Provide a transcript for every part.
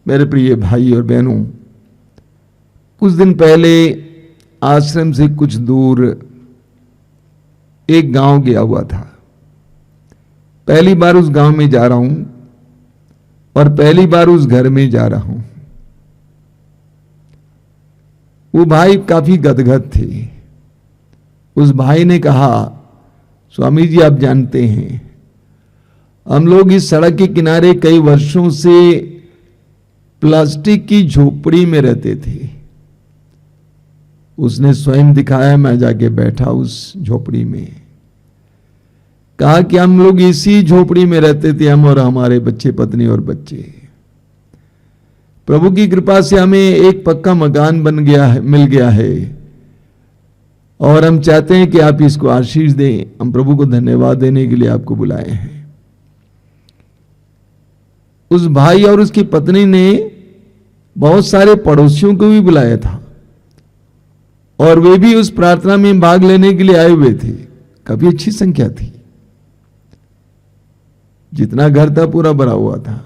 मेरे प्रिय भाई और बहनों, कुछ दिन पहले आश्रम से कुछ दूर एक गांव गया हुआ था। पहली बार उस गांव में जा रहा हूं और पहली बार उस घर में जा रहा हूं। वो भाई काफी गदगद थे। उस भाई ने कहा, स्वामी जी आप जानते हैं हम लोग इस सड़क के किनारे कई वर्षों से प्लास्टिक की झोपड़ी में रहते थे। उसने स्वयं दिखाया, मैं जाके बैठा उस झोपड़ी में। कहा कि हम लोग इसी झोपड़ी में रहते थे, हम और हमारे बच्चे, पत्नी और बच्चे। प्रभु की कृपा से हमें एक पक्का मकान बन गया है, मिल गया है, और हम चाहते हैं कि आप इसको आशीष दें। हम प्रभु को धन्यवाद देने के लिए आपको बुलाए हैं। उस भाई और उसकी पत्नी ने बहुत सारे पड़ोसियों को भी बुलाया था और वे भी उस प्रार्थना में भाग लेने के लिए आए हुए थे। काफी अच्छी संख्या थी, जितना घर था पूरा भरा हुआ था।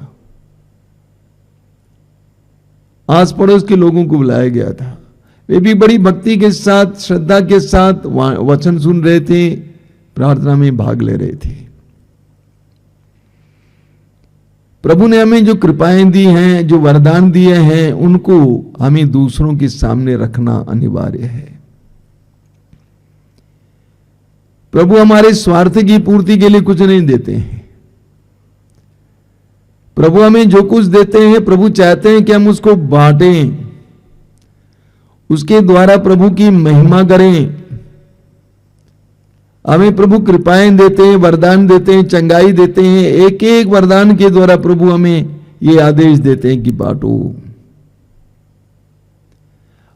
आस पड़ोस के लोगों को बुलाया गया था। वे भी बड़ी भक्ति के साथ, श्रद्धा के साथ वचन सुन रहे थे, प्रार्थना में भाग ले रहे थे। प्रभु ने हमें जो कृपाएं दी हैं, जो वरदान दिए हैं, उनको हमें दूसरों के सामने रखना अनिवार्य है। प्रभु हमारे स्वार्थ की पूर्ति के लिए कुछ नहीं देते हैं। प्रभु हमें जो कुछ देते हैं, प्रभु चाहते हैं कि हम उसको बांटें, उसके द्वारा प्रभु की महिमा करें। हमें प्रभु कृपाएं देते हैं, वरदान देते हैं, चंगाई देते हैं। एक एक वरदान के द्वारा प्रभु हमें ये आदेश देते हैं कि बांटो।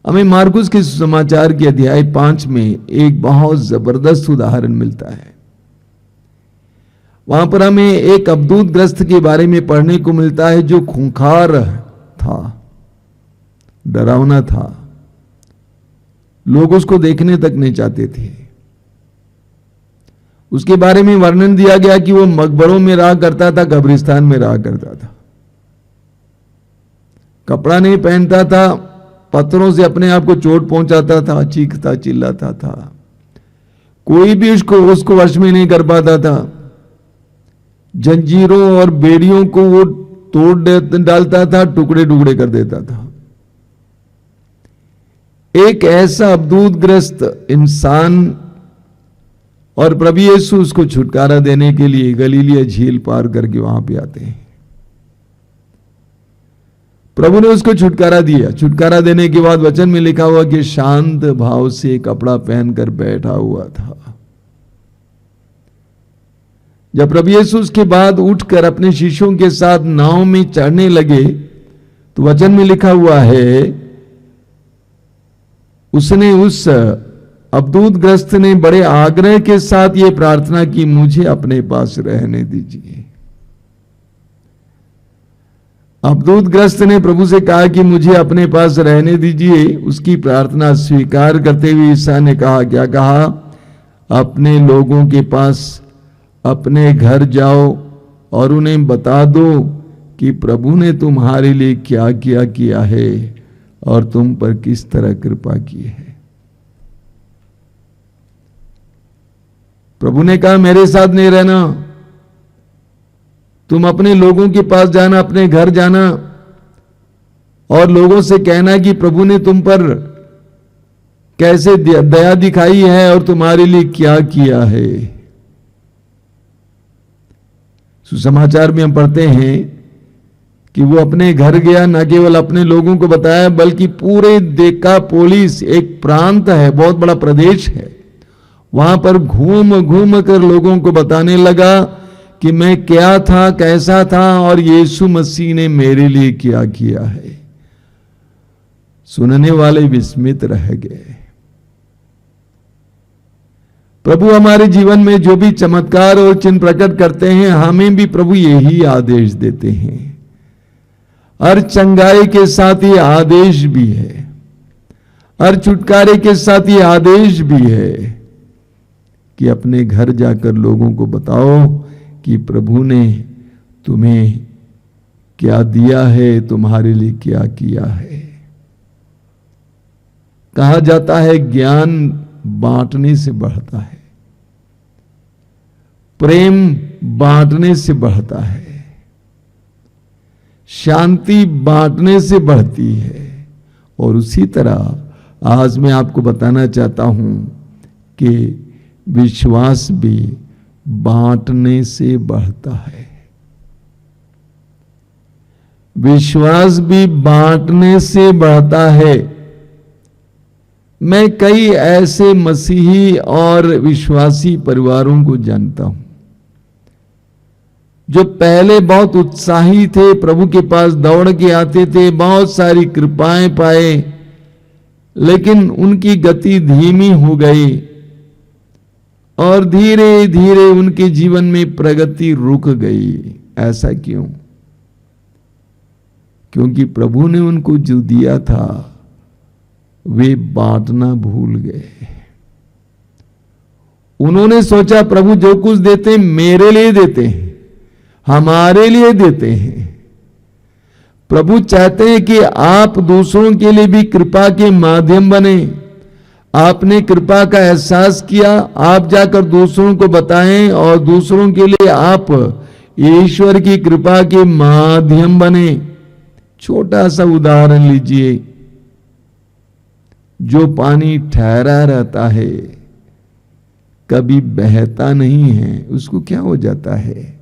हमें मार्कुस के सुसमाचार के अध्याय 5 में एक बहुत जबरदस्त उदाहरण मिलता है। वहां पर हमें एक अवधूत ग्रस्त के बारे में पढ़ने को मिलता है, जो खूंखार था, डरावना था। लोग उसको देखने तक नहीं चाहते थे। उसके बारे में वर्णन दिया गया कि वो मकबरों में रहा करता था, कब्रिस्तान में रहा करता था। कपड़ा नहीं पहनता था, पत्थरों से अपने आप को चोट पहुंचाता था, चीखता चिल्लाता था। कोई भी उसको वश में नहीं कर पाता था। जंजीरों और बेड़ियों को वो तोड़ डालता था, टुकड़े टुकड़े कर देता था। एक ऐसा अवधूतग्रस्त इंसान, और प्रभु यीशु उसको छुटकारा देने के लिए गलीलिया झील पार करके वहां पे आते हैं। प्रभु ने उसको छुटकारा दिया। छुटकारा देने के बाद वचन में लिखा हुआ कि शांत भाव से कपड़ा पहनकर बैठा हुआ था। जब प्रभु यीशु उसके बाद उठकर अपने शिष्यों के साथ नाव में चढ़ने लगे, तो वचन में लिखा हुआ है, उसने, उस अवधूतग्रस्त ने बड़े आग्रह के साथ ये प्रार्थना की, मुझे अपने पास रहने दीजिए। अवधूतग्रस्त ने प्रभु से कहा कि मुझे अपने पास रहने दीजिए। उसकी प्रार्थना स्वीकार करते हुए ईसा ने कहा, क्या कहा? अपने लोगों के पास, अपने घर जाओ और उन्हें बता दो कि प्रभु ने तुम्हारे लिए क्या क्या किया है और तुम पर किस तरह कृपा की है। प्रभु ने कहा, मेरे साथ नहीं रहना, तुम अपने लोगों के पास जाना, अपने घर जाना और लोगों से कहना कि प्रभु ने तुम पर कैसे दया दिखाई है और तुम्हारे लिए क्या किया है। सुसमाचार में हम पढ़ते हैं कि वो अपने घर गया, न केवल अपने लोगों को बताया बल्कि पूरे देकापोलिस, एक प्रांत है, बहुत बड़ा प्रदेश है, वहां पर घूम घूम कर लोगों को बताने लगा कि मैं क्या था, कैसा था और यीशु मसीह ने मेरे लिए क्या किया है। सुनने वाले विस्मित रह गए। प्रभु हमारे जीवन में जो भी चमत्कार और चिन्ह प्रकट करते हैं, हमें भी प्रभु यही आदेश देते हैं। हर चंगाई के साथ ये आदेश भी है, हर छुटकारे के साथ ये आदेश भी है कि अपने घर जाकर लोगों को बताओ कि प्रभु ने तुम्हें क्या दिया है, तुम्हारे लिए क्या किया है। कहा जाता है ज्ञान बांटने से बढ़ता है, प्रेम बांटने से बढ़ता है, शांति बांटने से बढ़ती है। और उसी तरह आज मैं आपको बताना चाहता हूं कि विश्वास भी बांटने से बढ़ता है। विश्वास भी बांटने से बढ़ता है। मैं कई ऐसे मसीही और विश्वासी परिवारों को जानता हूं जो पहले बहुत उत्साही थे, प्रभु के पास दौड़ के आते थे, बहुत सारी कृपाएं पाए, लेकिन उनकी गति धीमी हो गई और धीरे धीरे उनके जीवन में प्रगति रुक गई। ऐसा क्यों? क्योंकि प्रभु ने उनको जो दिया था वे बांटना भूल गए। उन्होंने सोचा प्रभु जो कुछ देते हैं मेरे लिए देते हैं, हमारे लिए देते हैं। प्रभु चाहते हैं कि आप दूसरों के लिए भी कृपा के माध्यम बने। आपने कृपा का एहसास किया, आप जाकर दूसरों को बताएं और दूसरों के लिए आप ईश्वर की कृपा के माध्यम बने। छोटा सा उदाहरण लीजिए, जो पानी ठहरा रहता है, कभी बहता नहीं है, उसको क्या हो जाता है?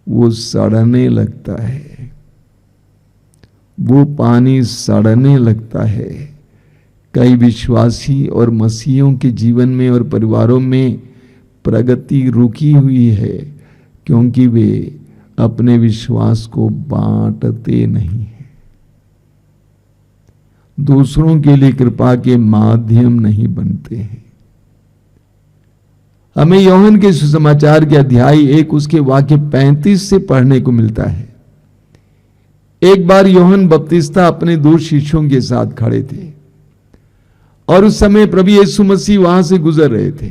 वो सड़ने लगता है। वो पानी सड़ने लगता है। कई विश्वासी और मसीहियों के जीवन में और परिवारों में प्रगति रुकी हुई है क्योंकि वे अपने विश्वास को बांटते नहीं हैं, दूसरों के लिए कृपा के माध्यम नहीं बनते हैं। हमें यूहन्ना के सुसमाचार के अध्याय 1 उसके वाक्य 35 से पढ़ने को मिलता है। एक बार यूहन्ना बपतिस्ता अपने 2 शिष्यों के साथ खड़े थे और उस समय प्रभु यीशु मसीह वहां से गुजर रहे थे।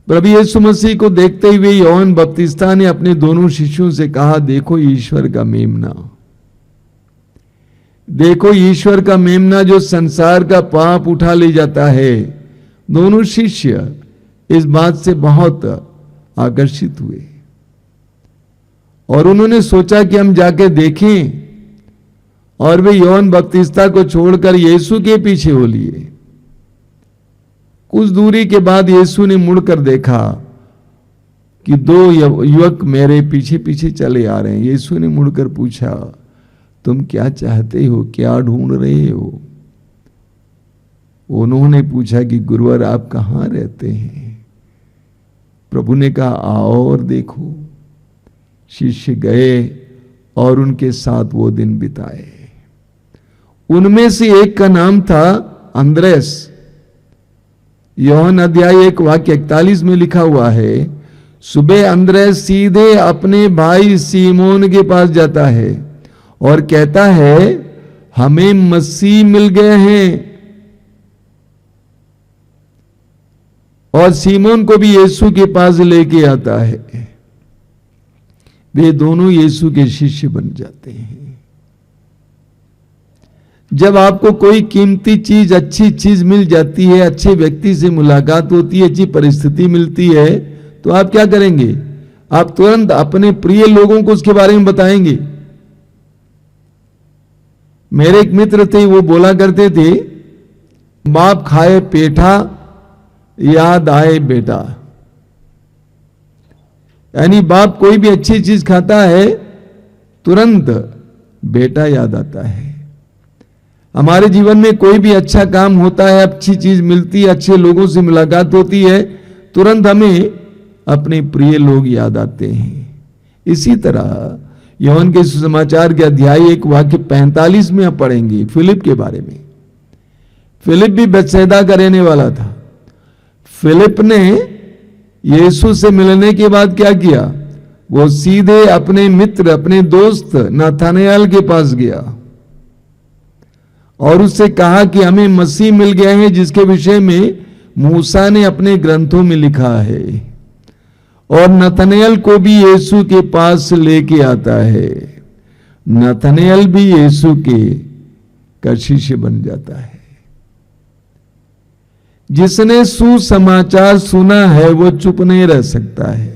प्रभु यीशु मसीह को देखते हुए यूहन्ना बपतिस्ता ने अपने दोनों शिष्यों से कहा, देखो ईश्वर का मेमना, देखो ईश्वर का मेमना जो संसार का पाप उठा ले जाता है। दोनों शिष्य इस बात से बहुत आकर्षित हुए और उन्होंने सोचा कि हम जाके देखें, और वे यूहन्ना बपतिस्ता को छोड़कर यीशु के पीछे हो लिए। कुछ दूरी के बाद यीशु ने मुड़कर देखा कि 2 युवक मेरे पीछे पीछे चले आ रहे हैं। यीशु ने मुड़कर पूछा, तुम क्या चाहते हो, क्या ढूंढ रहे हो? उन्होंने पूछा कि गुरुवर आप कहां रहते हैं? प्रभु ने कहा आओ और देखो। शिष्य गए और उनके साथ वो दिन बिताए। उनमें से एक का नाम था अंद्रेस। यूहन्ना अध्याय 1 वाक्य 41 में लिखा हुआ है, सुबह अंद्रेस सीधे अपने भाई सीमोन के पास जाता है और कहता है हमें मसीह मिल गए हैं। और सीमोन को भी यीशु के पास लेके आता है। वे दोनों यीशु के शिष्य बन जाते हैं। जब आपको कोई कीमती चीज, अच्छी चीज मिल जाती है, अच्छे व्यक्ति से मुलाकात होती है, अच्छी परिस्थिति मिलती है, तो आप क्या करेंगे? आप तुरंत अपने प्रिय लोगों को उसके बारे में बताएंगे। मेरे एक मित्र थे, वो बोला करते थे, बाप खाए पेठा याद आए बेटा। यानी बाप कोई भी अच्छी चीज खाता है तुरंत बेटा याद आता है। हमारे जीवन में कोई भी अच्छा काम होता है, अच्छी चीज मिलती है, अच्छे लोगों से मुलाकात होती है, तुरंत हमें अपने प्रिय लोग याद आते हैं। इसी तरह यूहन्ना के सुसमाचार के अध्याय 1 वाक्य 45 में आप पढ़ेंगे फिलिप के बारे में। फिलिप भी बेतसैदा का रहने वाला था। फिलिप ने यीशु से मिलने के बाद क्या किया? वो सीधे अपने मित्र, अपने दोस्त नाथानएल के पास गया और उससे कहा कि हमें मसीह मिल गए हैं जिसके विषय में मूसा ने अपने ग्रंथों में लिखा है। और नतनएल को भी यीशु के पास लेके आता है। नतनएल भी यीशु के का शिष्य बन जाता है। जिसने सुसमाचार सुना है वो चुप नहीं रह सकता है।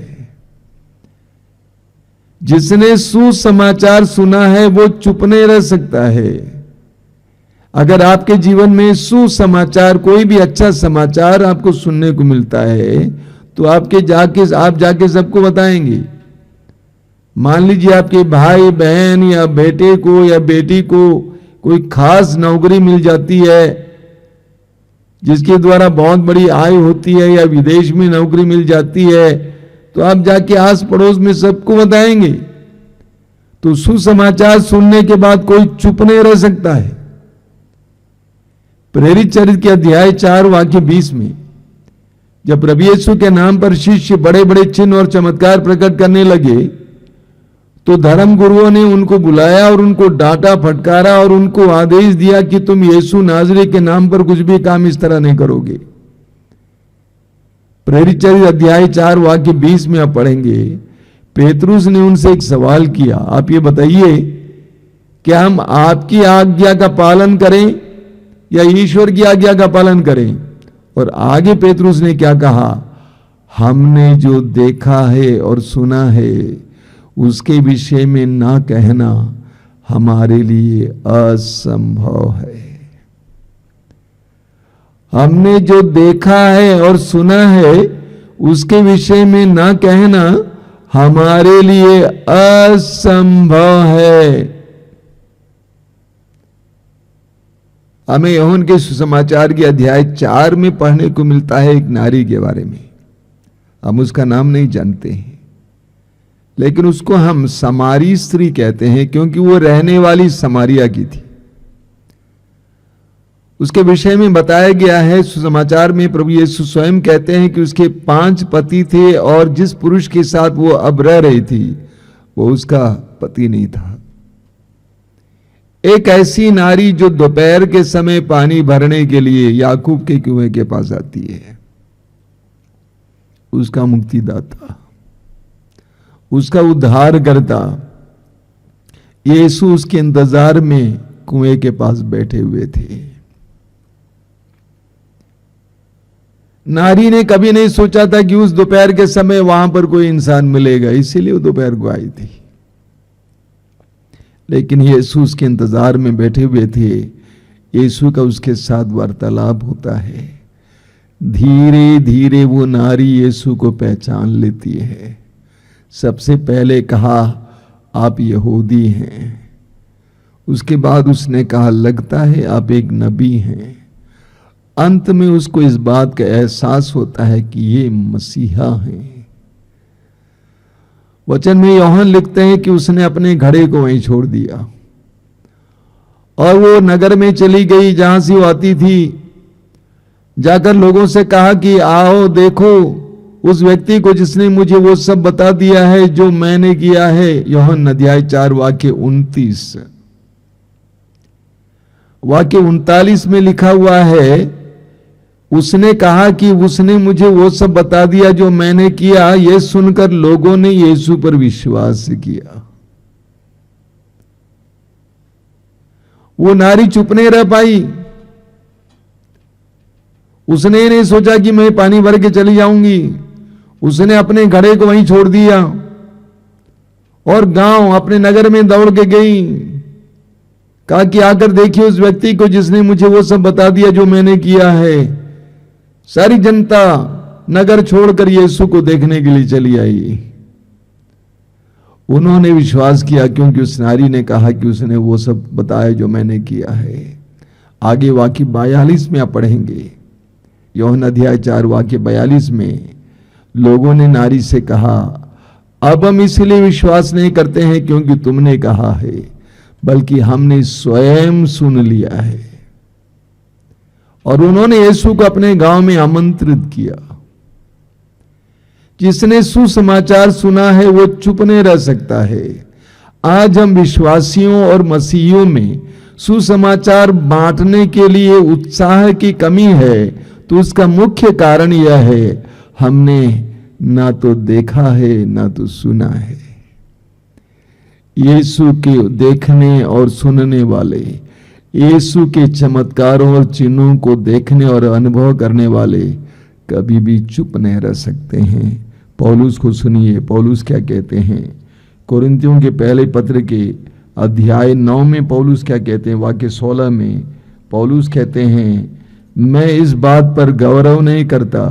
जिसने सुसमाचार सुना है वो चुप नहीं रह सकता है। अगर आपके जीवन में सुसमाचार, कोई भी अच्छा समाचार आपको सुनने को मिलता है तो आप जाके सबको बताएंगे। मान लीजिए आपके भाई बहन या बेटे को या बेटी को कोई खास नौकरी मिल जाती है जिसके द्वारा बहुत बड़ी आय होती है, या विदेश में नौकरी मिल जाती है, तो आप जाके आस पड़ोस में सबको बताएंगे। तो सुसमाचार सुनने के बाद कोई चुप नहीं रह सकता है। प्रेरित चरित्र के अध्याय 4 वाक्य 20 में जब प्रभु यीशु के नाम पर शिष्य बड़े बड़े चिन्ह और चमत्कार प्रकट करने लगे तो धर्म गुरुओं ने उनको बुलाया और उनको डांटा फटकारा और उनको आदेश दिया कि तुम यीशु नाजरी के नाम पर कुछ भी काम इस तरह नहीं करोगे। प्रेरित चरित्र अध्याय 4 वाक्य 20 में आप पढ़ेंगे, पेतरुस ने उनसे एक सवाल किया, आप ये बताइए क्या हम आपकी आज्ञा का पालन करें या ईश्वर की आज्ञा का पालन करें? और आगे पेतरुस ने क्या कहा, हमने जो देखा है और सुना है उसके विषय में ना कहना हमारे लिए असंभव है। हमने जो देखा है और सुना है उसके विषय में ना कहना हमारे लिए असंभव है। हमें यूहन्ना के सुसमाचार के अध्याय 4 में पढ़ने को मिलता है एक नारी के बारे में। हम उसका नाम नहीं जानते हैं, लेकिन उसको हम समारी स्त्री कहते हैं क्योंकि वो रहने वाली समारिया की थी। उसके विषय में बताया गया है सुसमाचार में, प्रभु यीशु स्वयं कहते हैं कि उसके 5 पति थे और जिस पुरुष के साथ वो अब रह रही थी वो उसका पति नहीं था। एक ऐसी नारी जो दोपहर के समय पानी भरने के लिए याकूब के कुएं के पास आती है, उसका मुक्तिदाता, उसका उद्धारकर्ता यीशु उसके इंतजार में कुएं के पास बैठे हुए थे। नारी ने कभी नहीं सोचा था कि उस दोपहर के समय वहां पर कोई इंसान मिलेगा, इसीलिए वो दोपहर को आई थी। लेकिन यीशु उसके इंतजार में बैठे हुए थे। यीशु का उसके साथ वार्तालाप होता है। धीरे धीरे वो नारी यीशु को पहचान लेती है। सबसे पहले कहा आप यहूदी हैं, उसके बाद उसने कहा लगता है आप एक नबी हैं। अंत में उसको इस बात का एहसास होता है कि ये मसीहा हैं। वचन में यूहन्ना लिखते हैं कि उसने अपने घड़े को वहीं छोड़ दिया और वो नगर में चली गई जहां से वो आती थी। जाकर लोगों से कहा कि आओ देखो उस व्यक्ति को जिसने मुझे वो सब बता दिया है जो मैंने किया है। यूहन्ना अध्याय 4 वाक्य 29 वाक्य 39 में लिखा हुआ है, उसने कहा कि उसने मुझे वो सब बता दिया जो मैंने किया। यह सुनकर लोगों ने यीशु पर विश्वास किया। वो नारी चुप नहीं रह पाई। उसने नहीं सोचा कि मैं पानी भर के चली जाऊंगी। उसने अपने घड़े को वहीं छोड़ दिया और गांव अपने नगर में दौड़ के गई। कहा कि आकर देखिए उस व्यक्ति को जिसने मुझे वो सब बता दिया जो मैंने किया है। सारी जनता नगर छोड़कर यीशु को देखने के लिए चली आई। उन्होंने विश्वास किया क्योंकि उस नारी ने कहा कि उसने वो सब बताया जो मैंने किया है। आगे वाक्य 42 में आप पढ़ेंगे। यूहन्ना अध्याय 4 वाक्य 42 में लोगों ने नारी से कहा, अब हम इसलिए विश्वास नहीं करते हैं क्योंकि तुमने कहा है, बल्कि हमने स्वयं सुन लिया है। और उन्होंने यीशु को अपने गांव में आमंत्रित किया। जिसने सुसमाचार सुना है वो चुप नहीं रह सकता है। आज हम विश्वासियों और मसीहियों में सुसमाचार बांटने के लिए उत्साह की कमी है, तो उसका मुख्य कारण यह है हमने ना तो देखा है ना तो सुना है। यीशु के देखने और सुनने वाले, यीशु के चमत्कारों और चिन्हों को देखने और अनुभव करने वाले कभी भी चुप नहीं रह सकते हैं। पौलुस को सुनिए, पौलुस क्या कहते हैं। कोरिन्थियों के पहले पत्र के अध्याय 9 में पौलुस क्या कहते हैं, वाक्य 16 में पौलुस कहते हैं, मैं इस बात पर गौरव नहीं करता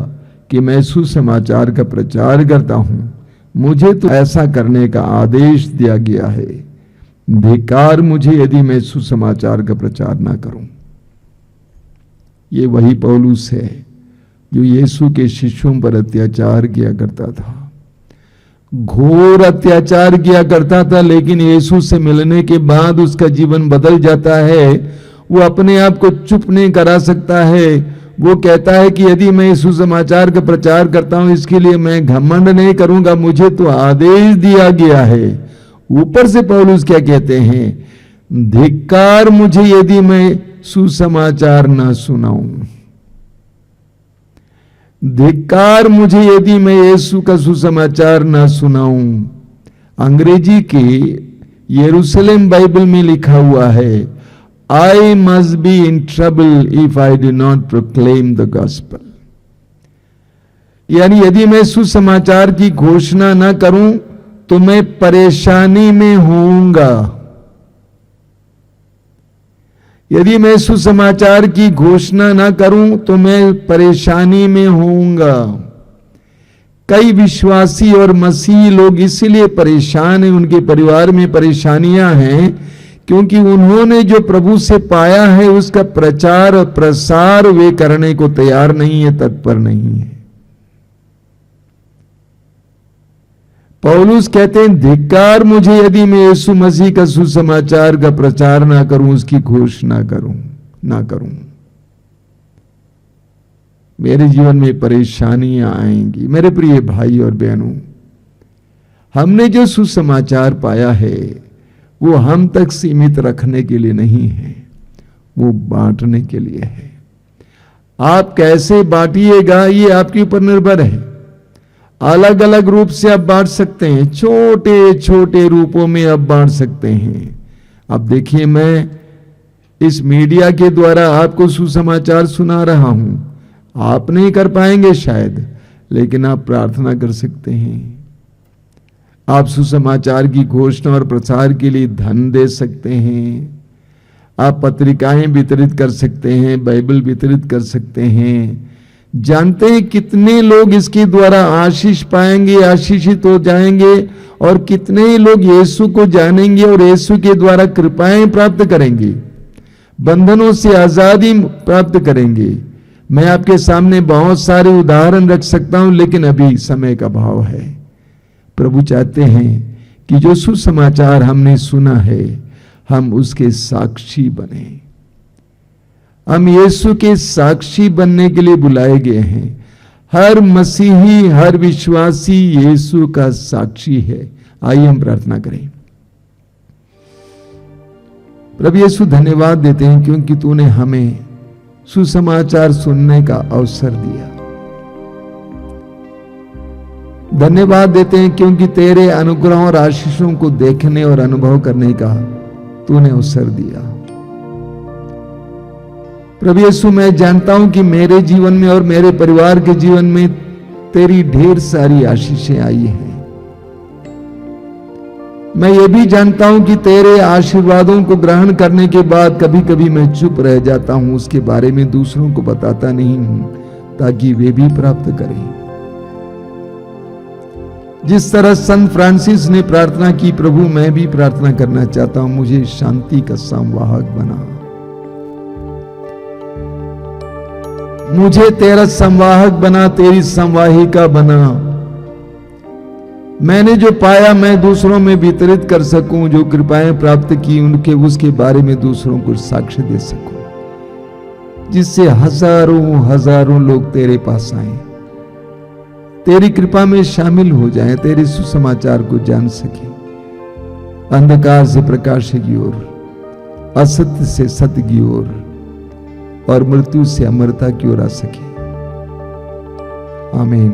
कि मैं सुसमाचार का प्रचार करता हूं, मुझे तो ऐसा करने का आदेश दिया गया है। धिक्कार मुझे यदि मैं सुसमाचार का प्रचार ना करूं। ये वही पौलुस है जो यीशु के शिष्यों पर अत्याचार किया करता था, घोर अत्याचार किया करता था, लेकिन यीशु से मिलने के बाद उसका जीवन बदल जाता है। वो अपने आप को चुप नहीं करा सकता है। वो कहता है कि यदि मैं सुसमाचार का प्रचार करता हूं, इसके लिए मैं घमंड नहीं करूंगा, मुझे तो आदेश दिया गया है। ऊपर से पौलुस क्या कहते हैं, धिक्कार मुझे यदि मैं सुसमाचार ना सुनाऊं, धिक्कार मुझे यदि मैं यीशु का सुसमाचार ना सुनाऊं। अंग्रेजी के यरूशलेम बाइबल में लिखा हुआ है, I must be in trouble if I do not proclaim the gospel. यानी यदि मैं सुसमाचार की घोषणा ना करूं तो मैं परेशानी में होऊंगा। यदि मैं सुसमाचार की घोषणा ना करूं तो मैं परेशानी में होऊंगा। कई विश्वासी और मसीही लोग इसीलिए परेशान हैं, उनके परिवार में परेशानियां हैं, क्योंकि उन्होंने जो प्रभु से पाया है उसका प्रचार और प्रसार वे करने को तैयार नहीं है, तत्पर नहीं है। पौलुस कहते हैं, धिक्कार मुझे यदि मैं यीशु मसीह का सुसमाचार का प्रचार ना करूं, उसकी घोषणा ना करूं। मेरे जीवन में परेशानियां आएंगी। मेरे प्रिय भाई और बहनों, हमने जो सुसमाचार पाया है वो हम तक सीमित रखने के लिए नहीं है, वो बांटने के लिए है। आप कैसे बांटिएगा ये आपके ऊपर निर्भर है। अलग अलग रूप से आप बांट सकते हैं, छोटे छोटे रूपों में आप बांट सकते हैं। अब देखिए, मैं इस मीडिया के द्वारा आपको सुसमाचार सुना रहा हूं। आप नहीं कर पाएंगे शायद, लेकिन आप प्रार्थना कर सकते हैं। आप सुसमाचार की घोषणा और प्रसार के लिए धन दे सकते हैं। आप पत्रिकाएं वितरित कर सकते हैं, बाइबल वितरित कर सकते हैं। जानते हैं कितने लोग इसके द्वारा आशीष पाएंगे, आशीषित हो जाएंगे, और कितने ही लोग यीशु को जानेंगे और यीशु के द्वारा कृपाएं प्राप्त करेंगे, बंधनों से आजादी प्राप्त करेंगे। मैं आपके सामने बहुत सारे उदाहरण रख सकता हूं, लेकिन अभी समय का अभाव है। प्रभु चाहते हैं कि जो सुसमाचार हमने सुना है हम उसके साक्षी बने। हम यीशु के साक्षी बनने के लिए बुलाए गए हैं। हर मसीही, हर विश्वासी यीशु का साक्षी है। आइए हम प्रार्थना करें। प्रभु यीशु, धन्यवाद देते हैं क्योंकि तूने हमें सुसमाचार सुनने का अवसर दिया। धन्यवाद देते हैं क्योंकि तेरे अनुग्रह और आशीषों को देखने और अनुभव करने का तूने अवसर दिया। प्रभु यीशु, मैं जानता हूं कि मेरे जीवन में और मेरे परिवार के जीवन में तेरी ढेर सारी आशीषें आई हैं। मैं ये भी जानता हूं कि तेरे आशीर्वादों को ग्रहण करने के बाद कभी कभी मैं चुप रह जाता हूं, उसके बारे में दूसरों को बताता नहीं हूं ताकि वे भी प्राप्त करें। जिस तरह संत फ्रांसिस ने प्रार्थना की, प्रभु मैं भी प्रार्थना करना चाहता हूं, मुझे शांति का संवाहक बना, मुझे तेरा संवाहक बना, तेरी संवाहिका बना। मैंने जो पाया मैं दूसरों में वितरित कर सकूं, जो कृपाएं प्राप्त की उनके उसके बारे में दूसरों को साक्ष्य दे सकूं, जिससे हजारों हजारों लोग तेरे पास आए, तेरी कृपा में शामिल हो जाएं, तेरे सुसमाचार को जान सके, अंधकार से प्रकाश की ओर, असत्य से सत्य की ओर और मृत्यु से अमरता की ओर आ सके। आमीन।